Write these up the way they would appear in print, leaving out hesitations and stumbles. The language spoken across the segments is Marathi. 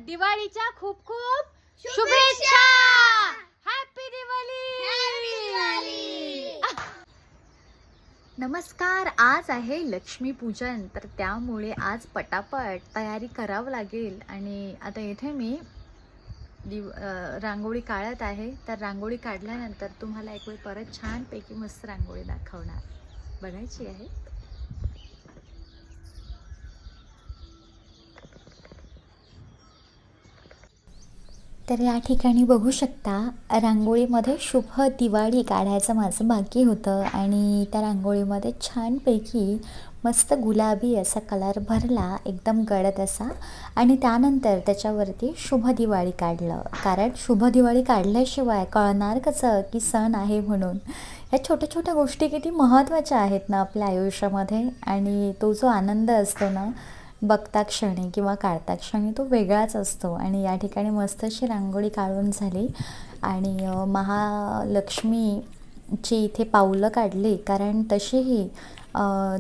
दिवाळीच्या खूप खूप शुभेच्छा. हॅपी दिवाळी. नमस्कार. आज आहे लक्ष्मीपूजन, तर त्यामुळे आज पटापट तयारी करावं लागेल. आणि आता इथे मी रांगोळी काढत आहे. तर रांगोळी काढल्यानंतर तुम्हाला एक वेळ परत छानपैकी मस्त रांगोळी दाखवणार, बघायची आहे. तर या ठिकाणी बघू शकता, रांगोळीमध्ये शुभ दिवाळी काढायचं माझं बाकी होतं आणि त्या रांगोळीमध्ये छानपैकी मस्त गुलाबी असा कलर भरला, एकदम गडद असा. आणि त्यानंतर त्याच्यावरती शुभ दिवाळी काढलं, कारण शुभ दिवाळी काढल्याशिवाय कळणार कसं की सण आहे म्हणून. ह्या छोट्या छोट्या गोष्टी किती महत्त्वाच्या आहेत ना आपल्या आयुष्यामध्ये, आणि तो जो आनंद असतो ना बघता क्षणी किंवा काढता क्षणी, तो वेगळाच असतो. आणि या ठिकाणी मस्त अशी रांगोळी काढून झाली आणि महालक्ष्मीची इथे पाऊलं काढली, कारण तशीही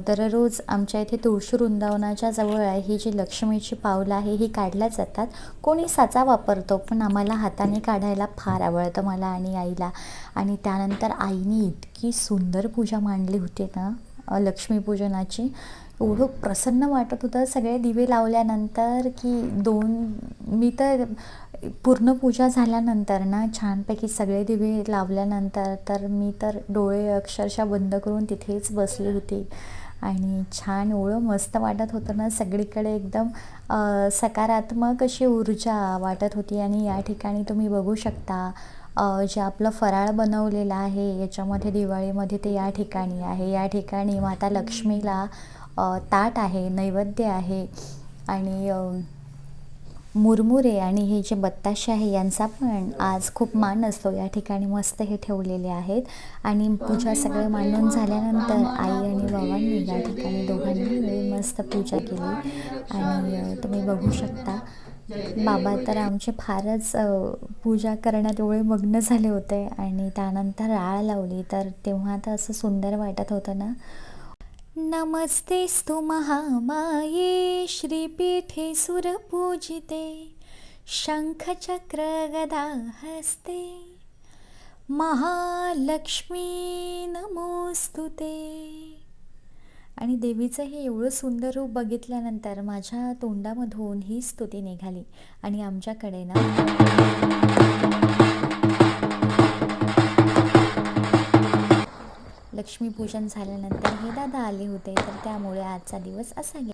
दररोज आमच्या इथे तुळशी वृंदावनाच्या जवळ आहे ही जी लक्ष्मीची पावलं आहे ही काढल्या जातात. कोणी साचा वापरतो, पण आम्हाला हाताने काढायला फार आवडतं, मला आणि आईला. आणि त्यानंतर आईने इतकी सुंदर पूजा मांडली होती ना लक्ष्मीपूजनाची, एवढं प्रसन्न वाटत होतं सगळे दिवे लावल्यानंतर की मी तर पूर्ण पूजा झाल्यानंतर ना छानपैकी सगळे दिवे लावल्यानंतर तर मी तर डोळे अक्षरशः बंद करून तिथेच बसली होती. आणि छान एवढं मस्त वाटत होतं ना, सगळीकडे एकदम सकारात्मक अशी ऊर्जा वाटत होती. आणि या ठिकाणी तुम्ही बघू शकता जे आपलं फराळ बनवलेलं आहे याच्यामध्ये दिवाळीमध्ये ते या ठिकाणी आहे. या ठिकाणी माता लक्ष्मीला ताट आहे, नैवेद्य आहे, आणि मुरमुरे आणि हे जे बत्ताशे आहे यांचा पण आज खूप मान असतो. या ठिकाणी मस्त हे ठेवलेले आहेत. आणि पूजा सगळं मांडून झाल्यानंतर आई आणि बाबांनी या ठिकाणी दोघांनी मिळून मस्त पूजा केली. आणि तुम्ही बघू शकता बाबा तर आमचे फारच पूजा करण्यात एवढे मग्न झाले होते. आणि त्यानंतर राळ लावली, तर तेव्हा तर असं सुंदर वाटत होतं ना. नमस्तेस्तु महामाये श्रीपीठे सुरपूजिते शंखचक्र गदा हस्ते महालक्ष्मी नमोस्तुते. आणि देवीचं हे एवढं सुंदर रूप बघितल्यानंतर माझ्या तोंडामधून ही स्तुती निघाली. आणि आमच्याकडे ना लक्ष्मीपूजन झाल्यानंतर हे दादा आले होते, तर त्यामुळे आजचा दिवस असा गेला.